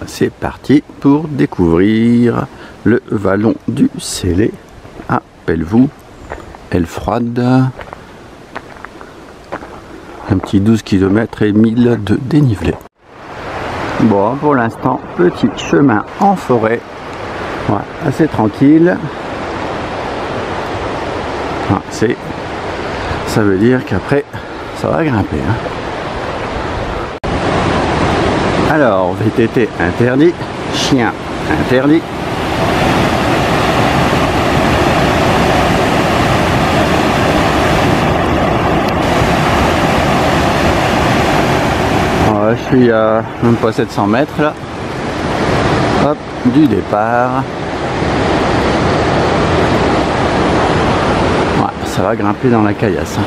C'est parti pour découvrir le vallon du Célé à Pelvoux, aile froide. Un petit 12 km et 1000 de dénivelé. Bon, pour l'instant, petit chemin en forêt, ouais, assez tranquille. Ouais, ça veut dire qu'après, ça va grimper. Alors, VTT interdit, chien interdit. Je suis à même pas 700 mètres là. Hop, du départ. Ouais, ça va grimper dans la caillasse.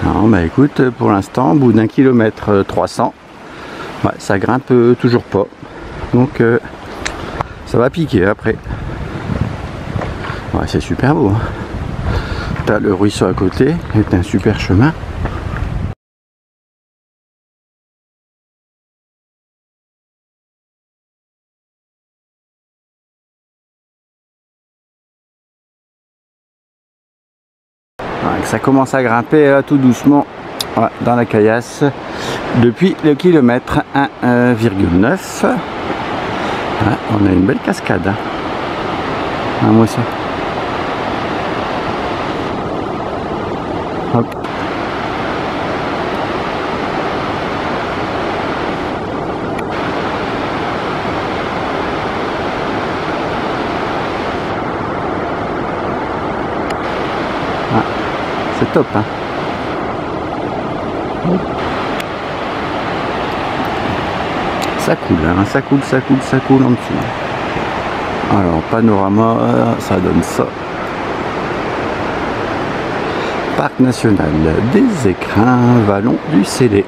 Non, bah écoute, pour l'instant, au bout d'un kilomètre 300, ouais, ça grimpe toujours pas. Donc, ça va piquer après. Ouais, c'est super beau. T'as le ruisseau à côté, c'est un super chemin. Ouais, ça commence à grimper là, tout doucement, ouais, dans la caillasse depuis le kilomètre 1,9. Ouais, on a une belle cascade. Ah, moi ça. Hop. Ah, c'est top, hein. Ça coule, hein, ça coule, ça coule, ça coule en dessous. Alors, panorama, ça donne ça. Parc national des Écrins, vallon du Célé.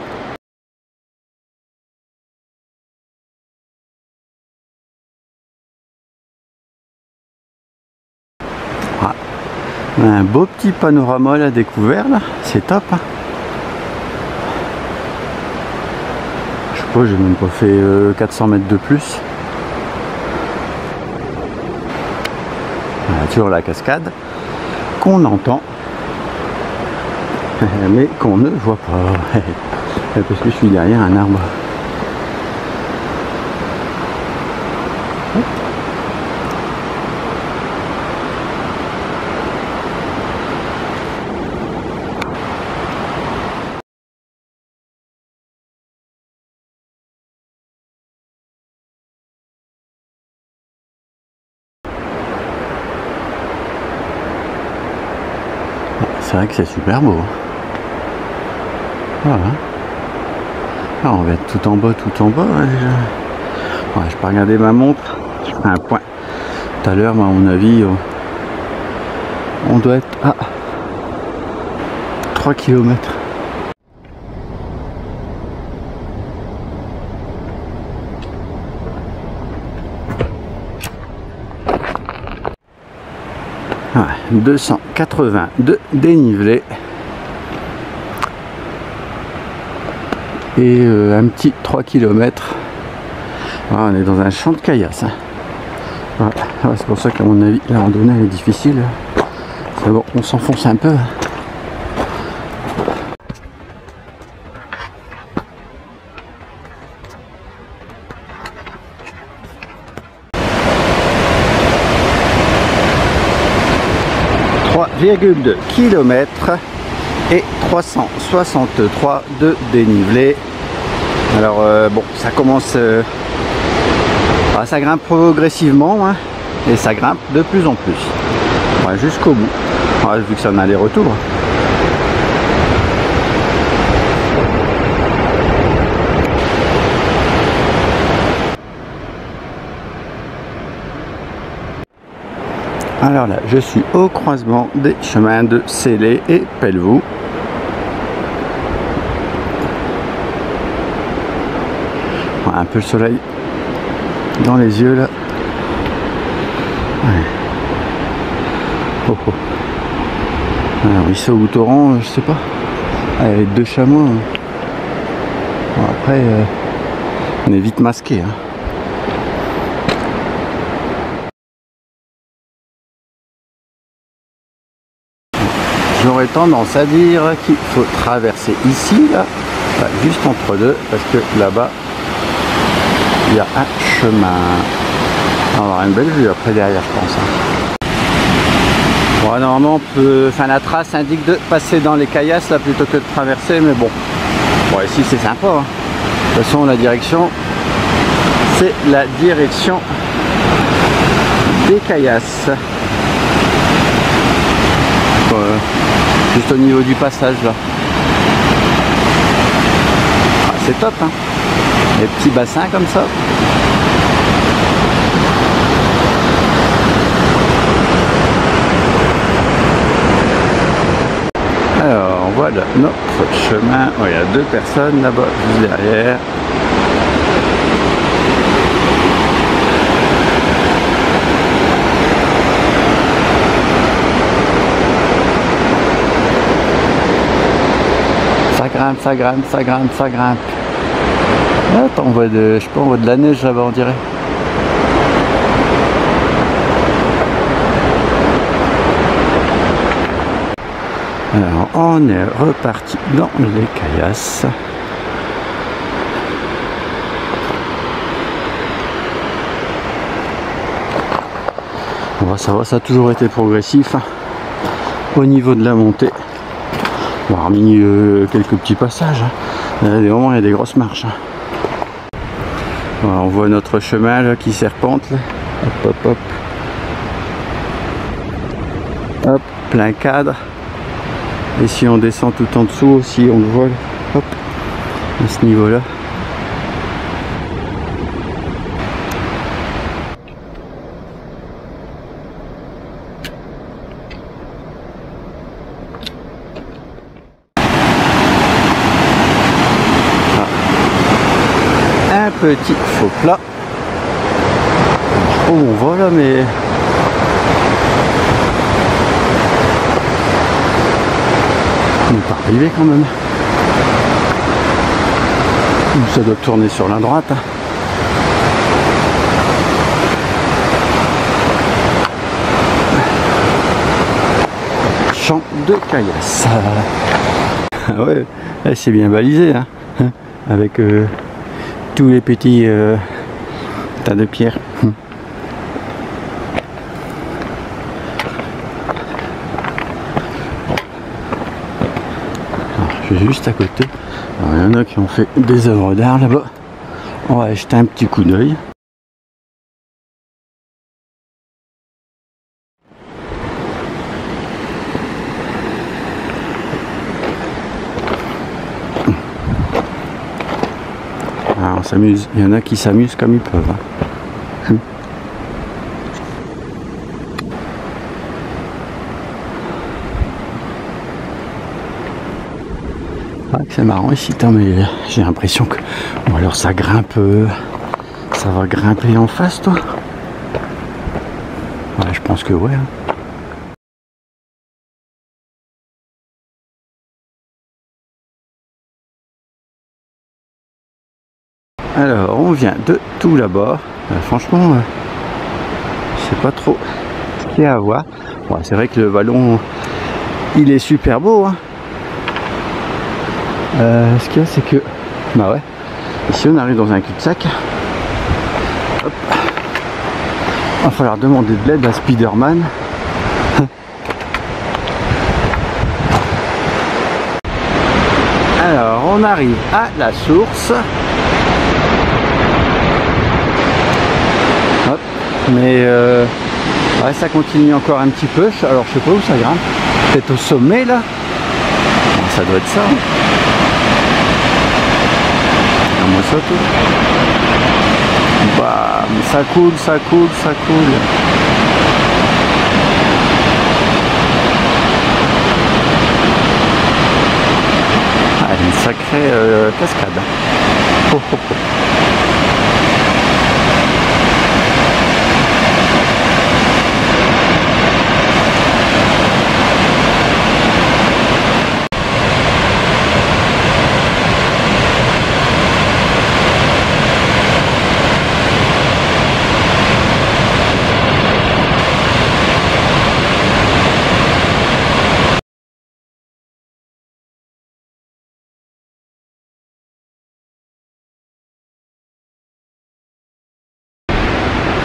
Ah, un beau petit panorama là découvert là, c'est top. Hein. Je sais pas, j'ai même pas fait 400 mètres de plus. Voilà, toujours la cascade qu'on entend. Mais qu'on ne voit pas parce que je suis derrière un arbre. C'est vrai que c'est super beau. Voilà. Alors on va être tout en bas, tout en bas. Ouais, je peux regarder ma montre. Je ferai un point. Tout à l'heure, à mon avis, on doit être à 3 km. Ouais, 280 de dénivelé. Et un petit 3 km. Voilà, on est dans un champ de caillasse. Voilà. Ouais, c'est pour ça qu'à mon avis la randonnée est difficile. C'est bon, on s'enfonce un peu. ,2 km et 363 de dénivelé. Alors bon, ça commence, ça grimpe progressivement, hein, et ça grimpe de plus en plus, ouais, jusqu'au bout, ouais, vu que c'est un aller-retour. Alors là, je suis au croisement des chemins de Célé et Pelvoux. Un peu le soleil dans les yeux là. Ouais. Oh, oh. Un ruisseau ou torrent, je sais pas. Avec deux chamois. Bon, après, on est vite masqué. Hein. J'aurais tendance à dire qu'il faut traverser ici, là, enfin, juste entre deux, parce que là-bas, il y a un chemin. On va avoir une belle vue après derrière, je pense. Hein. Bon, normalement, on peut, enfin, la trace indique de passer dans les caillasses là plutôt que de traverser, mais bon. Bon, ici c'est sympa. Hein. De toute façon, la direction, c'est la direction des caillasses. Juste au niveau du passage là. Ah, c'est top, hein. Les petits bassins comme ça. Alors voilà notre chemin. Oh, il y a deux personnes là-bas, juste derrière. Ça grimpe, ça grimpe, ça grimpe, ça grimpe. Attends, on voit de, je sais pas, on voit de la neige là-bas, on dirait. Alors, on est reparti dans les caillasses. Bon, ça va, ça a toujours été progressif hein, au niveau de la montée. Bon, hormis quelques petits passages, hein. Il y a des moments, il y a des grosses marches. Hein. Voilà, on voit notre chemin là, qui serpente. Là. Hop, hop, hop. Hop, plein cadre. Et si on descend tout en dessous aussi, on le voit là. Hop, à ce niveau-là. Un petit faux plat. Oh, on va là, mais on n'est pas arrivé quand même. Ça doit tourner sur la droite. Hein. Champ de caillasse. Ah ouais, c'est bien balisé, hein, avec tous les petits tas de pierres. Je suis juste à côté. Alors, il y en a qui ont fait des œuvres d'art là-bas. On va jeter un petit coup d'œil. Alors, on s'amuse. Il y en a qui s'amusent comme ils peuvent. Hein. C'est marrant ici, mais j'ai l'impression que... Ou alors ça grimpe... ça va grimper en face, toi? Ouais, je pense que ouais. Hein. Alors, on vient de tout là-bas. Franchement, je sais pas trop ce qu'il y a à voir. Ouais, c'est vrai que le vallon, il est super beau. Hein. Ce qu'il y a, c'est que... Bah ouais. Ici, on arrive dans un cul-de-sac. Hop. Il va falloir demander de l'aide à Spider-Man. Alors, on arrive à la source. Hop. Mais ouais, ça continue encore un petit peu. Alors, je sais pas où ça grimpe. Peut-être au sommet, là. Bon, ça doit être ça. Hein. Moi ça tout. Bah, mais ça coule, ça coule, ça coule. Ah, une sacrée cascade. Oh, oh, oh.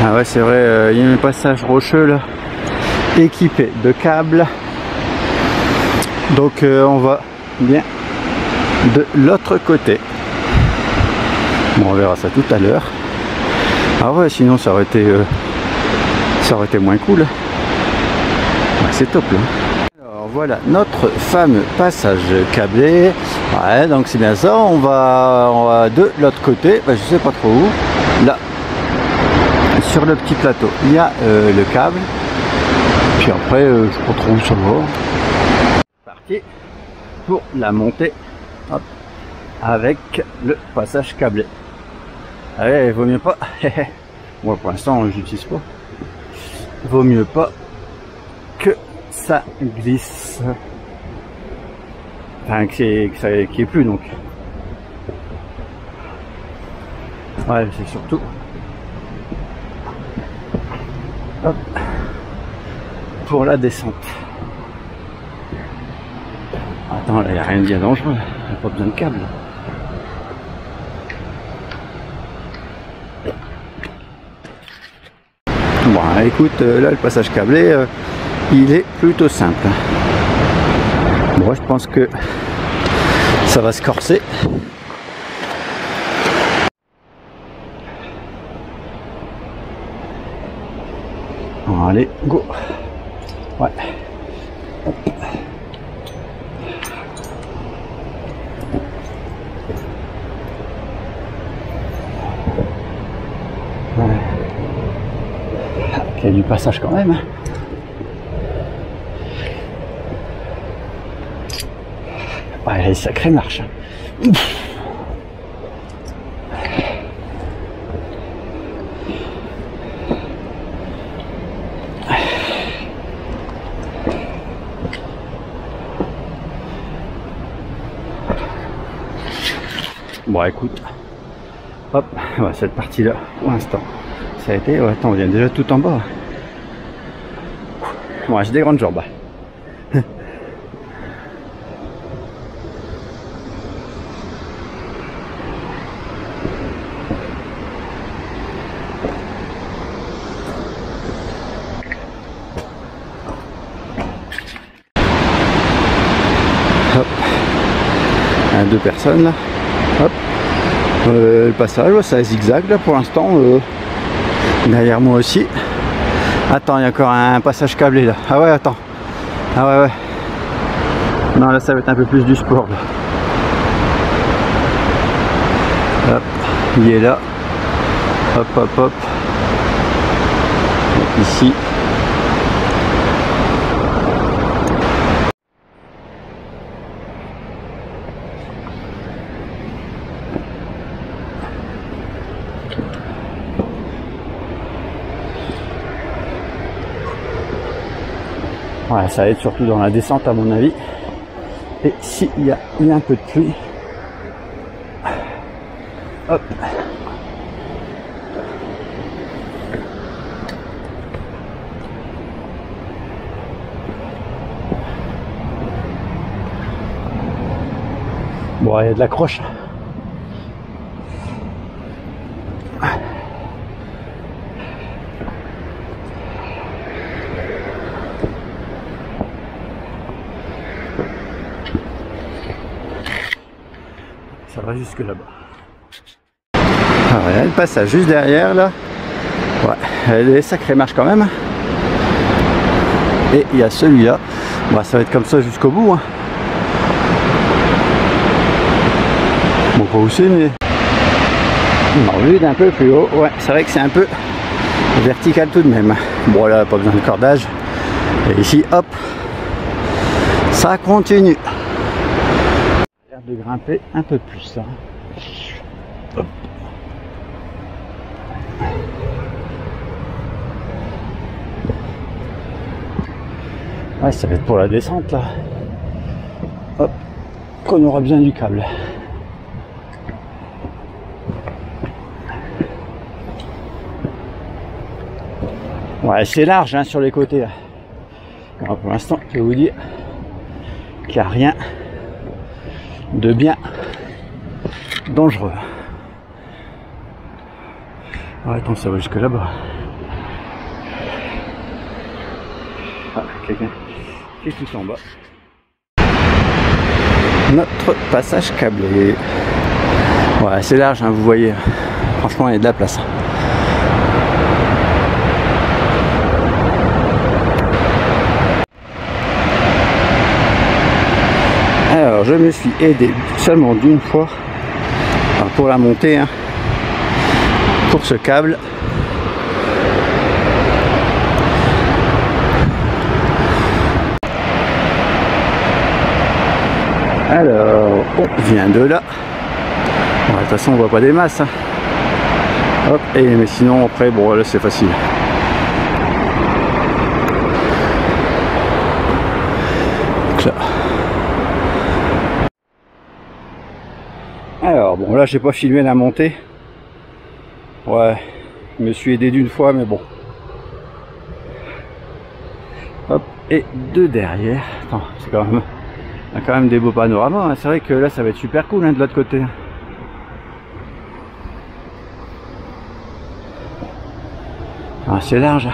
Ah ouais, c'est vrai, il y a un passage rocheux là, équipé de câbles. Donc on va bien de l'autre côté. Bon, on verra ça tout à l'heure. Ah ouais, sinon ça aurait été moins cool. Ouais, c'est top là. Alors voilà notre fameux passage câblé. Ouais, donc c'est bien ça. On va de l'autre côté. Ben, je sais pas trop où. Là, sur le petit plateau, il y a le câble. Puis après, je sais pas trop où ça va. Parti pour la montée. Hop, avec le passage câblé. Allez, vaut mieux pas. Moi pour l'instant j'utilise pas. Vaut mieux pas que ça glisse. Enfin qu'il y ait plus donc. Ouais, c'est surtout. Hop, pour la descente. Attends, là il n'y a rien de bien dangereux. Il n'y a pas besoin de câble. Bon, écoute, là le passage câblé, il est plutôt simple. Bon, je pense que ça va se corser. Bon, allez, go. Ouais. Hop. Ouais. Il y a du passage quand même. Ouais, elle est sacrée marche. Bon, écoute. Hop, ouais, cette partie-là, pour l'instant, ça a été. Ouais, attends, on vient déjà tout en bas. Ouais, j'ai des grandes jambes. Hop, deux personnes là. Hop, le passage, ça zigzag là pour l'instant. Derrière moi aussi. Attends, il y a encore un passage câblé là. Ah ouais, attends. Ah ouais, ouais. Non, là ça va être un peu plus du sport là. Hop, il est là. Hop, hop, hop. Donc, ici. Ouais, ça aide surtout dans la descente à mon avis. Et s'il y a eu un peu de pluie, hop. Bon, il y a de la croche. Ça va jusque là-bas. Ah ouais, elle passe juste derrière là. Ouais, elle est sacrée marche quand même. Et il y a celui-là. Bon, ça va être comme ça jusqu'au bout. Hein. Bon, pas où c'est, mais on vue d'un peu plus haut. Ouais, c'est vrai que c'est un peu vertical tout de même. Bon, là, pas besoin de cordage. Et ici, hop, ça continue. De grimper un peu plus. Hein. Hop. Ouais, ça va être pour la descente là. Hop, qu'on aura besoin du câble. Ouais, c'est large hein, sur les côtés là. Alors, pour l'instant, je vais vous dire qu'il n'y a rien de bien dangereux. Ouais, attends, ça va jusque là-bas. Ah, quelqu'un qui est tout en bas. Notre passage câblé. Ouais, c'est large, hein, vous voyez. Franchement, il y a de la place. Alors, je me suis aidé seulement d'une fois pour la montée, hein, pour ce câble. Alors, on vient de là. Bon, de toute façon, on voit pas des masses. Hein. Hop, et mais sinon, après, bon, là, c'est facile. Donc là. Alors, bon, là, j'ai pas filmé la montée. Ouais, je me suis aidé d'une fois, mais bon. Hop, et de derrière. Attends, c'est quand même... Il y a quand même des beaux panoramas, hein. C'est vrai que là ça va être super cool, hein, de l'autre côté. Ah, c'est large.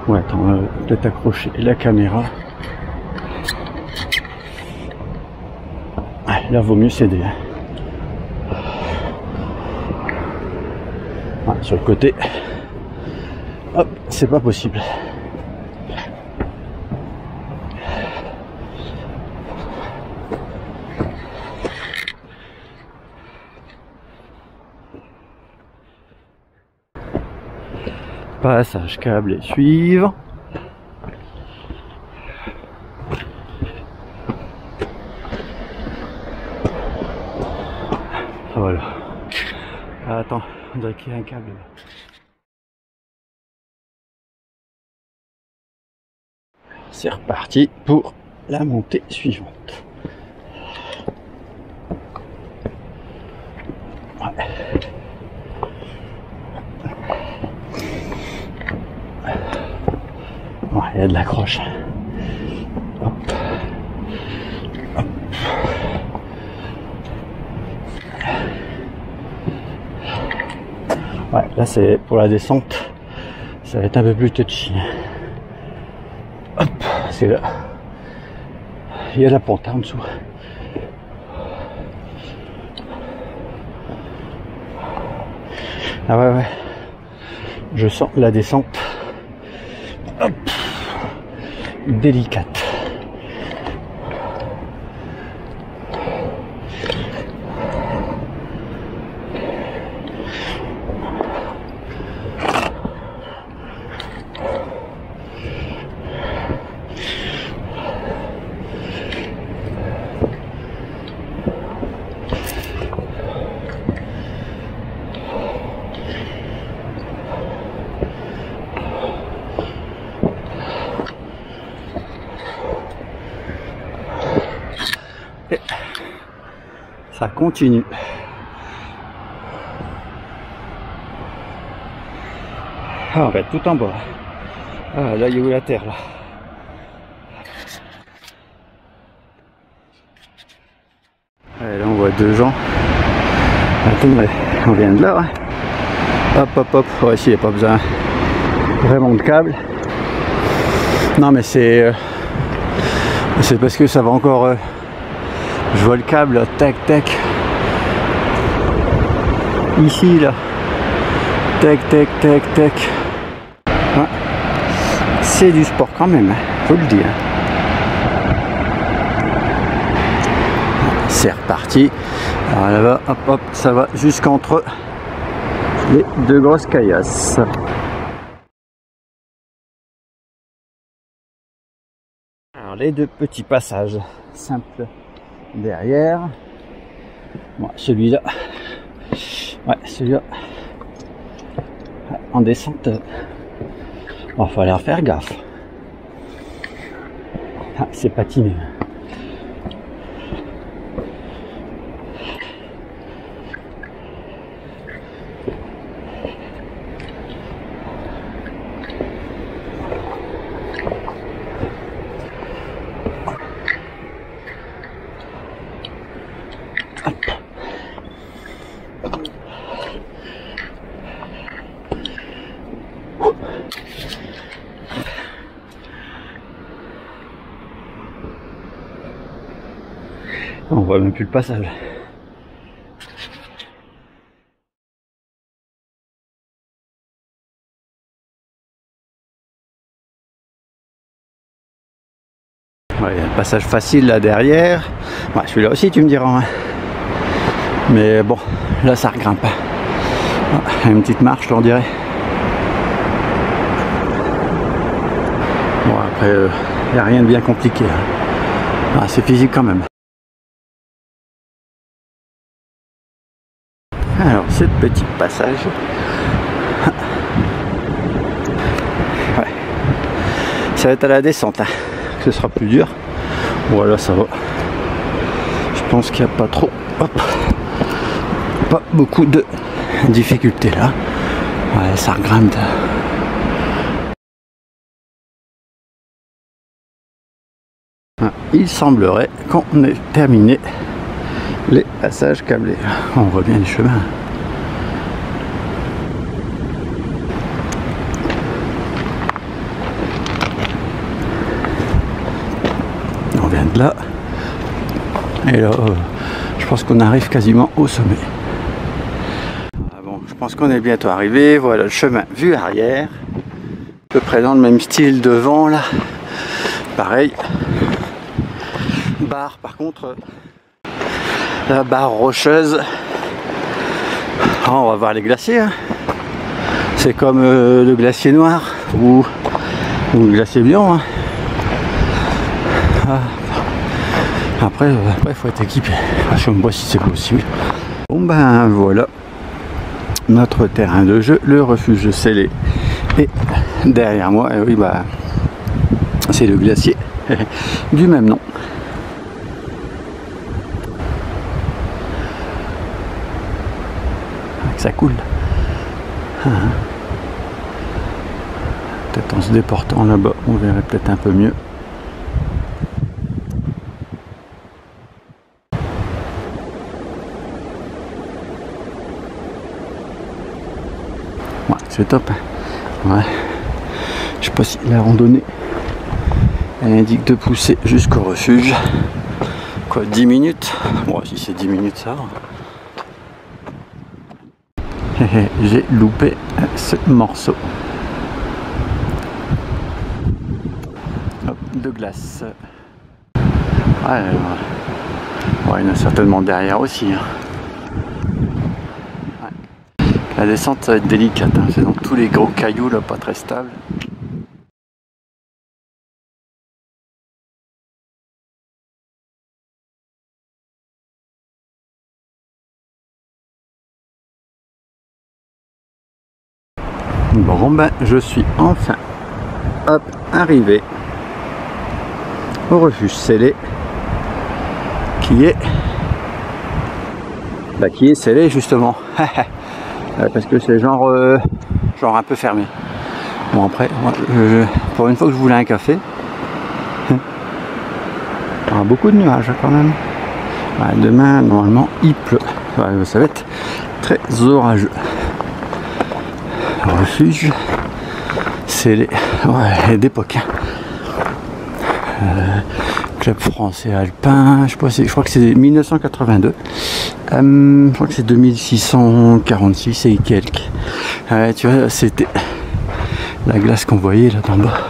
Ouais, attends, peut-être accrocher la caméra. Ah, là vaut mieux s'aider. Hein. Ah, sur le côté. Hop, c'est pas possible. Passage câblé suivant. Voilà. Ah, attends, on dirait qu'il y a un câble là. C'est reparti pour la montée suivante. Ouais. Ouais, il y a de l'accroche. Hop. Hop. Ouais, là c'est pour la descente, ça va être un peu plus touchy. Hop, c'est là. Il y a la pente en dessous. Ah ouais, je sens la descente. Hop, délicate. Et ça continue. Ah, on va être tout en bas. Ah, là, il y a où la terre, là? Ouais, là, on voit deux gens. Attends, on vient de là, ouais. Hop, hop, hop. Ouais, ici, il n'y a pas besoin vraiment de câble. Non, mais c'est parce que ça va encore... je vois le câble, là, tac, tac. Ici, là. Tac, tac, tac, tac. Ouais. C'est du sport quand même, faut le dire. C'est reparti. Alors là-bas, hop, hop, ça va jusqu'entre les deux grosses caillasses. Alors les deux petits passages simples derrière. Bon, celui-là, ouais, celui-là, en descente, bon, faut aller faire gaffe. Ah, c'est patiné. On voit même plus le passage. Ouais, il y a un passage facile là derrière. Ouais, celui-là aussi tu me diras. Hein. Mais bon, là ça regrimpe. Ah, une petite marche, on dirait. Bon, après, il n'y a rien de bien compliqué. Hein. Ah, c'est physique quand même. Alors, ce petit passage. Ouais. Ça va être à la descente. Hein. Ce sera plus dur. Voilà, ça va. Je pense qu'il n'y a pas trop. Hop. Pas beaucoup de difficultés là. Ouais, ça regrimpe. Il semblerait qu'on ait terminé les passages câblés. On voit bien les chemins. On vient de là. Et là, je pense qu'on arrive quasiment au sommet. Bon, je pense qu'on est bientôt arrivé. Voilà le chemin vue arrière. À peu près dans le même style devant là. Pareil. Barre par contre. La barre rocheuse. Oh, on va voir les glaciers. Hein. C'est comme le glacier noir ou le glacier blanc. Hein. Ah. Après, il faut être équipé. Je me vois si c'est possible. Bon ben voilà. Notre terrain de jeu, le refuge scellé. Et derrière moi, oui bah c'est le glacier du même nom. Ça coule. Peut-être en se déportant là-bas, on verrait peut-être un peu mieux. Ouais, c'est top. Ouais. Je sais pas si la randonnée elle indique de pousser jusqu'au refuge. Quoi, 10 minutes? Bon, si c'est 10 minutes, ça va. J'ai loupé ce morceau. Hop, de glace. Ouais, il y en a certainement derrière aussi. Hein. Ouais. La descente, ça va être délicate. Hein. C'est dans tous les gros cailloux, là, pas très stables. Bon ben je suis enfin arrivé au refuge scellé qui est scellé justement parce que c'est genre un peu fermé. Bon après moi, pour une fois que je voulais un café, il y a beaucoup de nuages quand même. Ouais, demain normalement il pleut, ouais, ça va être très orageux. Refuge scellé, ouais, d'époque. Club français alpin, je crois que c'est 1982. Je crois que c'est 2646 et quelques. Tu vois, c'était la glace qu'on voyait là en bas.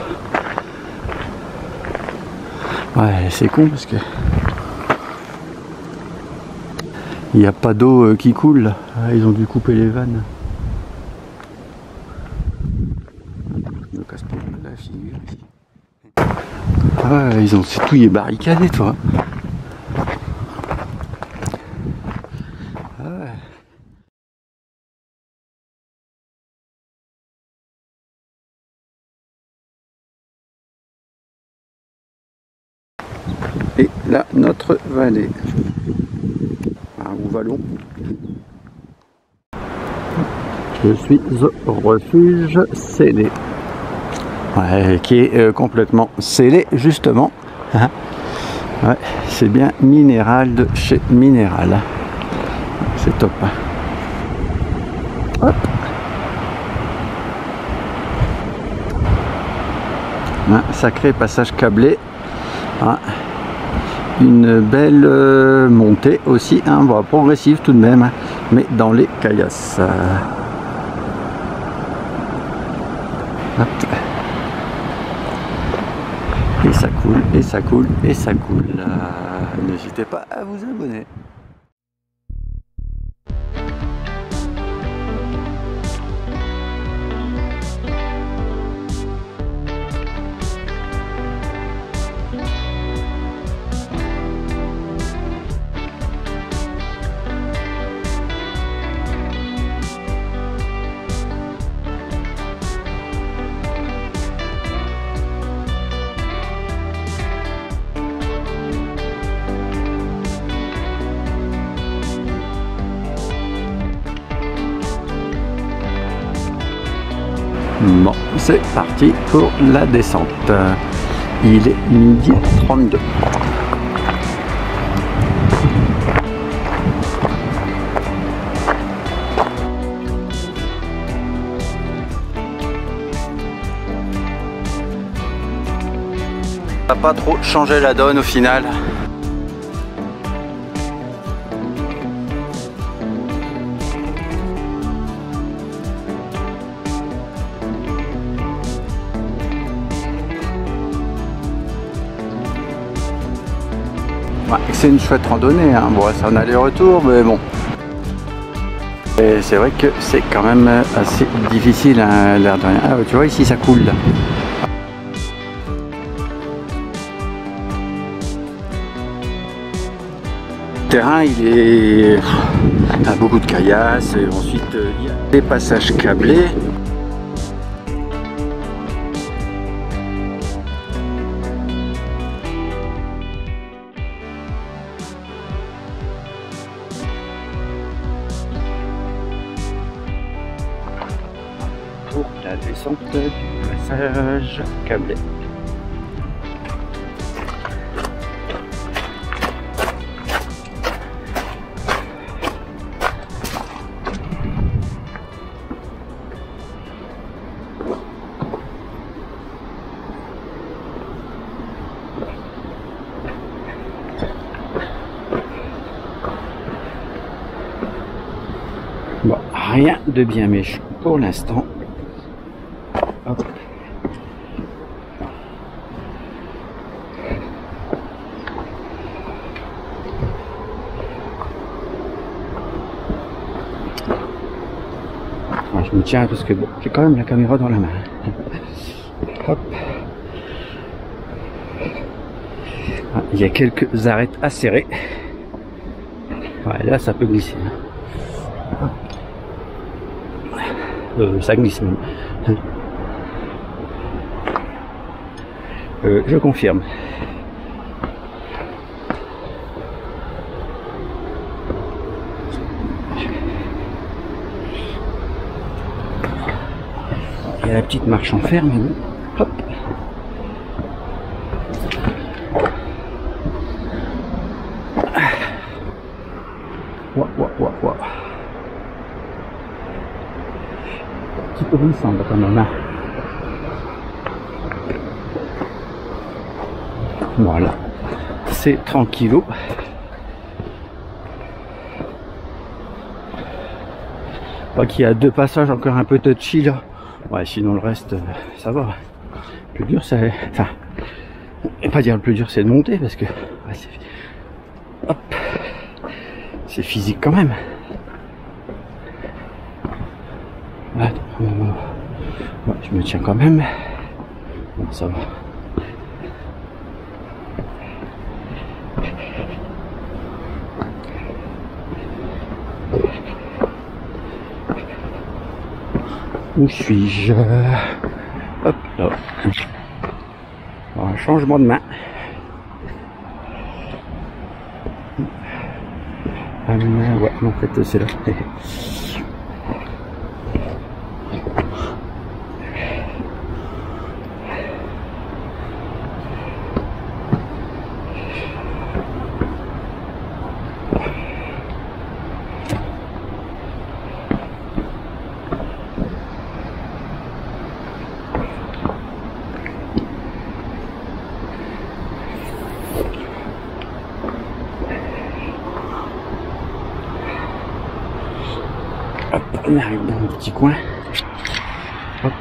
Ouais, c'est con parce que il n'y a pas d'eau qui coule là. Ils ont dû couper les vannes. La figure ici. Ah, ils ont tout y est barricadé, toi. Ah ouais. Et là, notre vallée. Ou vallon. Je suis au refuge scellé. Ouais, qui est complètement scellé justement. Hein, ouais, c'est bien Minéral de chez Minéral. C'est top. Hop. Un sacré passage câblé. Hein. une belle montée aussi, hein, bon, progressive tout de même, mais dans les caillasses. Hop. Et ça coule, et ça coule, et ça coule. N'hésitez pas à vous abonner. Bon, c'est parti pour la descente. Il est 12h32. Ça n'a pas trop changé la donne au final. C'est une chouette randonnée, hein. Bon, c'est un aller-retour, mais bon. Et c'est vrai que c'est quand même assez difficile, hein, l'air de rien. Ah, tu vois, ici ça coule. Là. Le terrain, il a beaucoup de caillasses, et ensuite il y a des passages câblés. Pour la descente du passage câblé. Bon, rien de bien méchant pour l'instant. Hop. Alors, je me tiens parce que bon, j'ai quand même la caméra dans la main. Hop. Ah, il y a quelques arêtes à serrer. Ouais, là ça peut glisser. Ça glisse même. Je confirme. Il y a la petite marche en fer, mais bon. Hop. Ouah, ouah, ouah, ouah. Un petit peu glissant quand même. Hein. Voilà, c'est tranquillou. Je crois qu'il y a deux passages encore un peu touchy là. Ouais, sinon le reste, ça va. Le plus dur, c'est... Enfin, je vais pas dire le plus dur, c'est de monter parce que... Ouais, hop, c'est physique quand même. Attends, ouais, je me tiens quand même. Bon, ça va. Où suis-je? Hop là. Alors, un changement de main. Ouais, non, en fait, c'est là. On arrive dans le petit coin. Hop.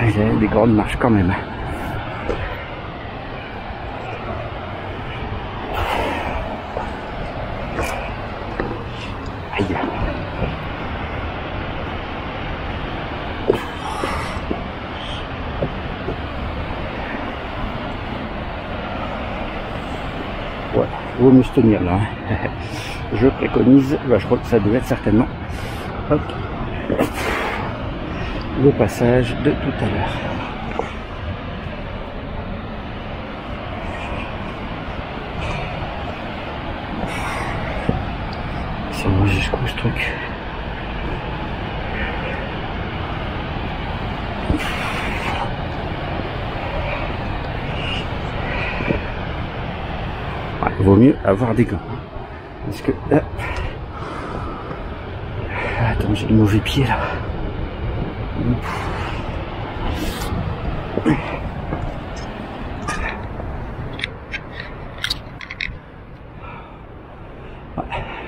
Il y a des grandes marches quand même. Aïe. Ouais, vaut mieux se tenir là. Je préconise, bah, je crois que ça devait être certainement hop, le passage de tout à l'heure. Ça va jusqu'où ce truc? Ouais, vaut mieux avoir des gants. Parce que là... Attends, j'ai le mauvais pied là. Ouais,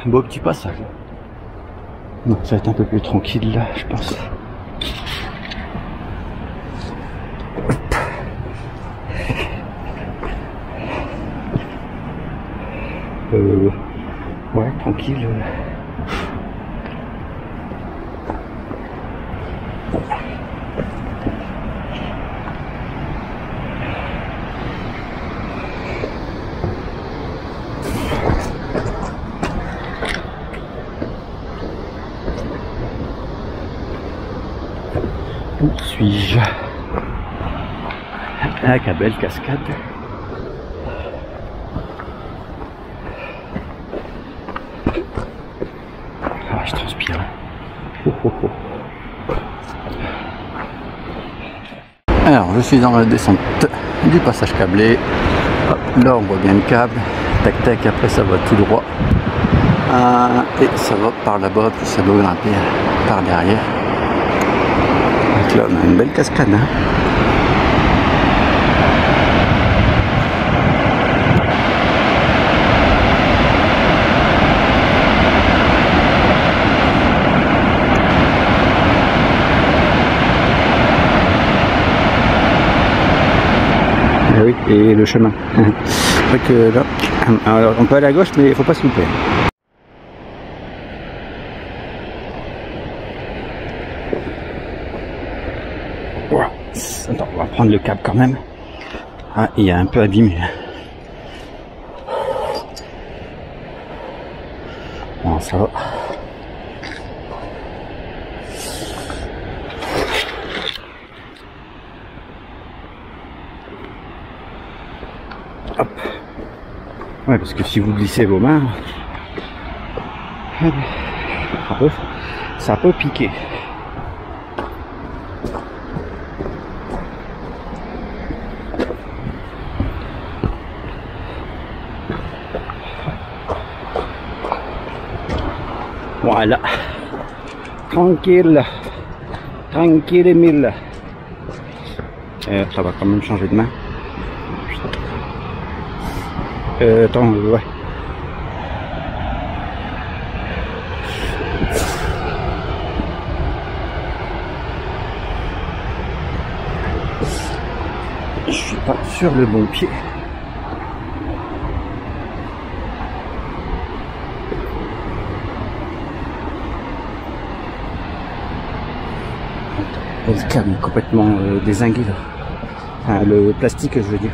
beau petit passage. Non, ça va être un peu plus tranquille là, je pense. Ouais, tranquille. Où suis-je? Ah, quelle belle cascade. Ah, je transpire. Oh, oh, oh. Alors, je suis dans la descente du passage câblé. Hop, là, on voit bien le câble. Tac, tac, après ça va tout droit. Et ça va par là-bas, puis ça doit grimper par derrière. Donc là, on a une belle cascade. Hein. Ah oui, et le chemin. C'est vrai que là, alors on peut aller à gauche, mais il ne faut pas se louper. Voilà. Attends, on va prendre le câble quand même. Ah, il est un peu abîmé. Bon, ça va. Hop. Ouais, parce que si vous glissez vos mains, ça peut piquer. Voilà. Tranquille. Tranquille Emile. Ça va quand même changer de main. Attends, ouais. Je suis pas sur le bon pied. Le câble est complètement dézingué là. Enfin, le plastique, je veux dire.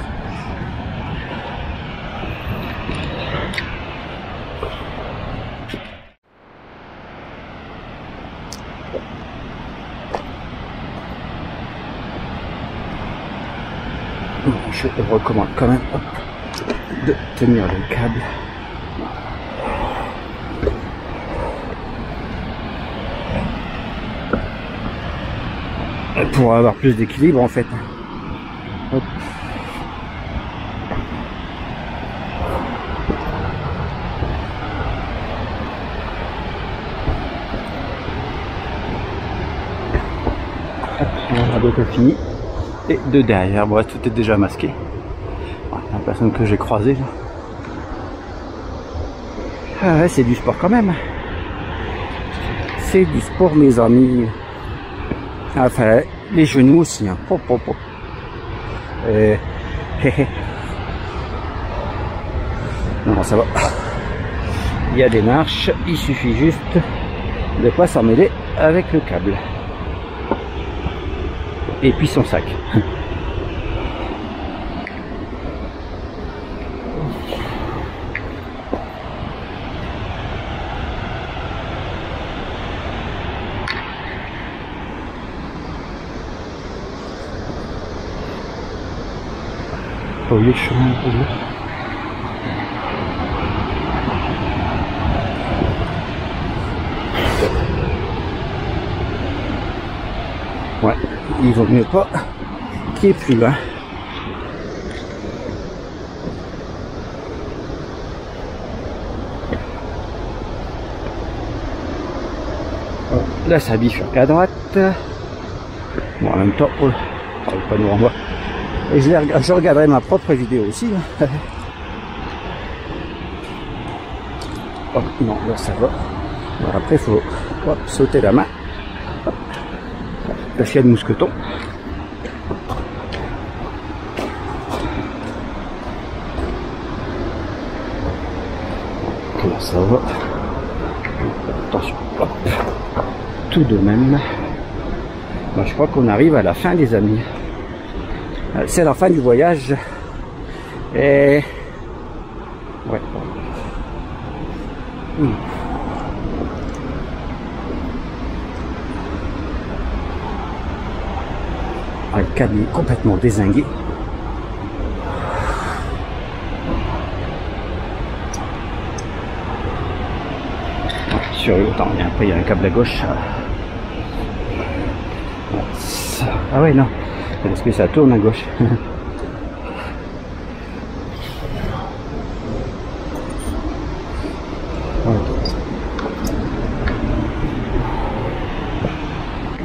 Je recommande quand même de tenir le câble. Pour avoir plus d'équilibre en fait. Hop. On a bientôt fini. Et de derrière, bon, tout est déjà masqué. La personne que j'ai croisée là. Ah ouais, c'est du sport quand même. C'est du sport, mes amis. Enfin, les genoux aussi. Hein. Pop, pop, pop. Non, ça va. Il y a des marches. Il suffit juste de ne pas s'en mêler avec le câble. Et puis son sac. Au lieu de chemin un peu lourd. Ouais, il vaut mieux pas qu'il y ait plus loin. Là ça bifurque à droite. Bon, en même temps, oh, parle pas devant moi. Et je regarderai ma propre vidéo aussi. Oh, non, là ça va. Bon, après il faut sauter la main. Hop. Parce qu'il y a de mousquetons. Là ça va. Attention. Hop. Tout de même. Bon, je crois qu'on arrive à la fin, les amis. C'est la fin du voyage. Et ouais. Ah, le câble est complètement dézingué. Sur le temps, après il y a un câble à gauche. Ah ouais, non. Parce que ça tourne à gauche.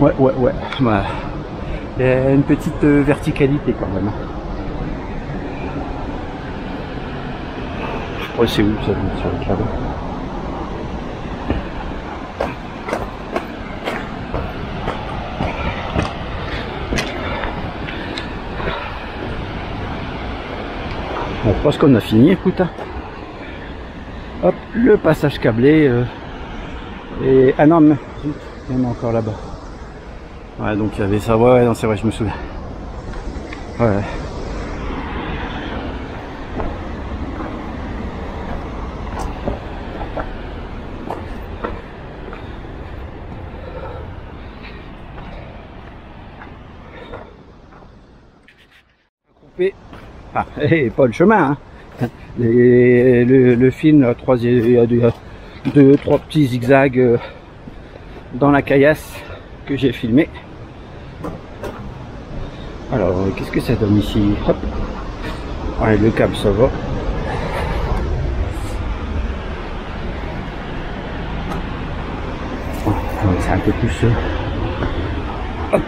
Ouais. Voilà. Il y a une petite verticalité quand même. Je crois que c'est où ça sur le câble. Bon, je pense qu'on a fini, écoute. Hop, le passage câblé. Et ah non, mais il y en a encore là-bas. Ouais, donc il y avait ça. Ouais, non, c'est vrai, je me souviens. Ouais. Coupé. Ah, et pas le chemin, hein. Le film, la troisième, il y a deux, trois petits zigzags dans la caillasse que j'ai filmé. Alors, qu'est-ce que ça donne ici? Hop. Ouais, le câble, ça va. C'est un peu plus... hop.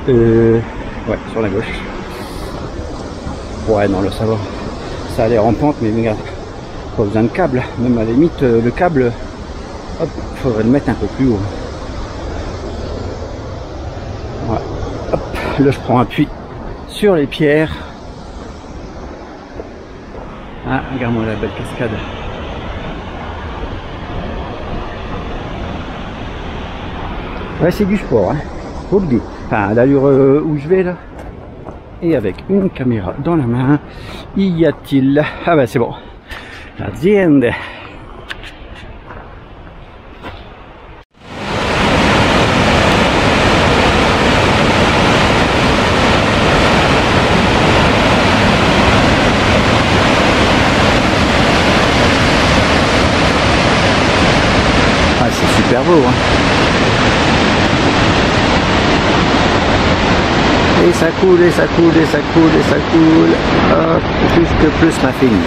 Ouais, sur la gauche. Ouais, non, là, ça va. Ça a l'air en pente, mais regarde, pas besoin de câble. Même à la limite, le câble, hop, faudrait le mettre un peu plus haut. Ouais. Hop, là, je prends appui sur les pierres. Ah, regarde-moi la belle cascade. Ouais, c'est du sport, hein. Faut le dire. Enfin, à l'allure où je vais là. Et avec une caméra dans la main, y a-t-il... Ah ben c'est bon. L'azienda. Ah, c'est super beau, hein. Et ça coule, et ça coule, et ça coule, et ça coule. Hop, plus ma fini.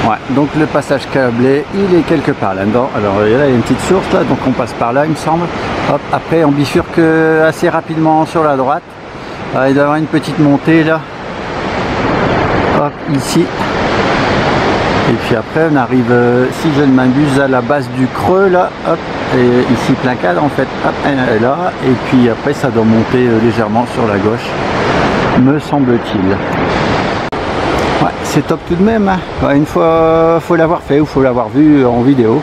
Ouais, donc le passage câblé, il est quelque part là-dedans. Alors là, il y a une petite source là, donc on passe par là, il me semble. Hop, après on bifurque assez rapidement sur la droite. Il doit y avoir une petite montée là. Hop, ici. Et puis après on arrive, si je ne m'abuse, à la base du creux là, hop, et ici plein cadre en fait, hop, elle est là, et puis après ça doit monter légèrement sur la gauche, me semble-t-il. Ouais, c'est top tout de même, hein. Ouais, une fois, faut l'avoir fait ou faut l'avoir vu en vidéo,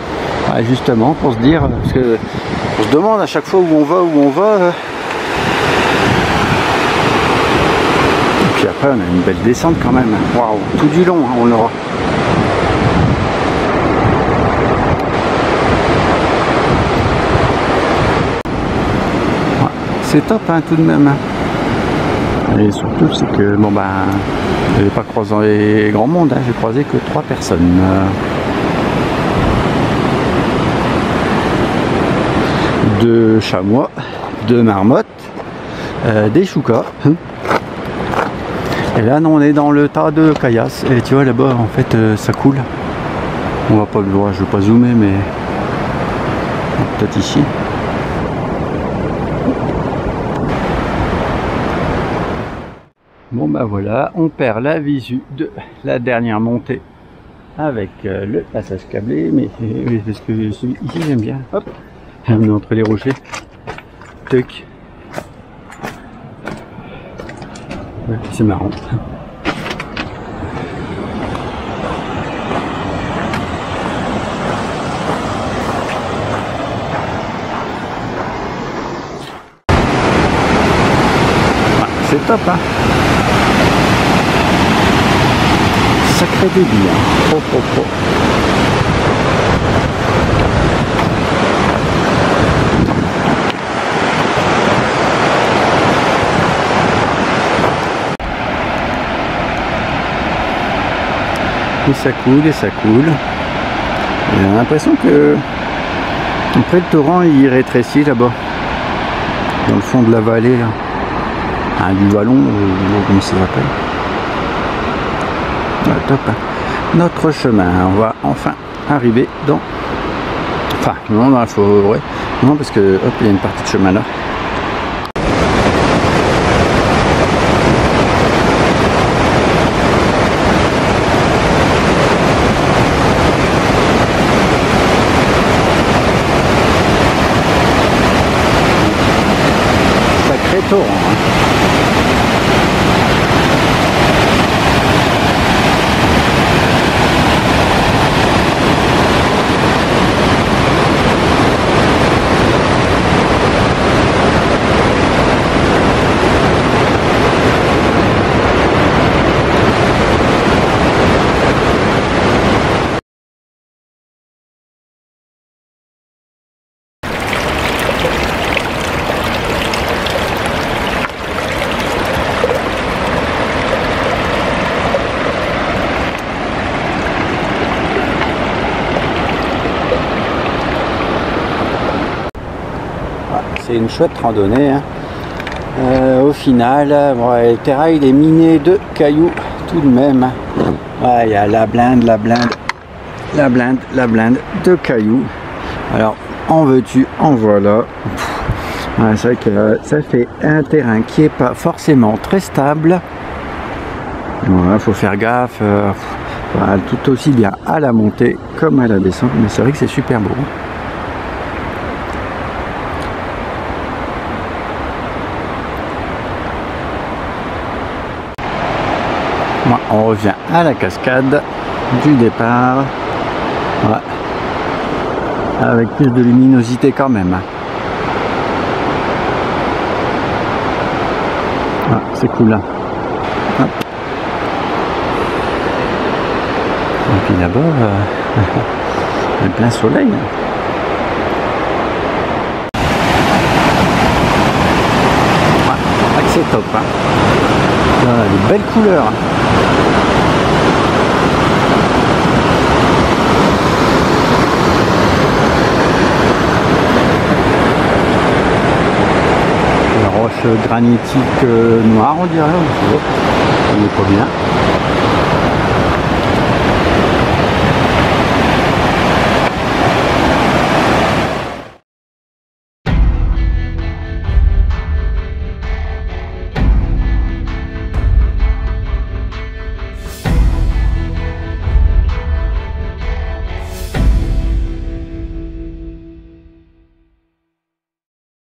ouais, justement pour se dire, parce que on se demande à chaque fois où on va. Et puis après on a une belle descente quand même, waouh, tout du long hein, on l'aura. C'est top hein, tout de même. Et surtout c'est que bon ben je n'ai pas croisé grand monde, hein, j'ai croisé que 3 personnes. 2 chamois, 2 marmottes, des choucas. Et là non, on est dans le tas de caillasses. Et tu vois là-bas en fait ça coule. On va pas le voir, je vais pas zoomer mais peut-être ici. Bon bah voilà, on perd la visu de la dernière montée avec le passage câblé, mais parce que ici j'aime bien, hop, on est entre les rochers, tuc, ouais, c'est marrant. C'est top hein. Sacré débit hein. Oh. Et ça coule et ça coule. J'ai l'impression que après le torrent il rétrécit là-bas. Dans le fond de la vallée là. Ah, du vallon, comment ça s'appelle. Ah, top hein. Notre chemin, on va enfin arriver dans... Enfin, non, il faut... Ouais. Non, parce que, hop, il y a une partie de chemin là. Sacré torrent hein. C'est une chouette randonnée hein. Au final ouais, le terrain il est miné de cailloux tout de même hein. Ouais, il y a la blinde de cailloux. Alors en veux-tu, en voilà. Ouais, c'est vrai que ça fait un terrain qui est pas forcément très stable. Voilà, faut faire gaffe voilà, tout aussi bien à la montée comme à la descente, mais c'est vrai que c'est super beau. On revient à la cascade du départ, ouais. Avec plus de luminosité quand même. Ah, c'est cool là. Hop. Et puis là-bas, il y a plein soleil. Ouais, c'est top. Hein. Là, des belles couleurs. Roche granitique noire on dirait, on est pas bien.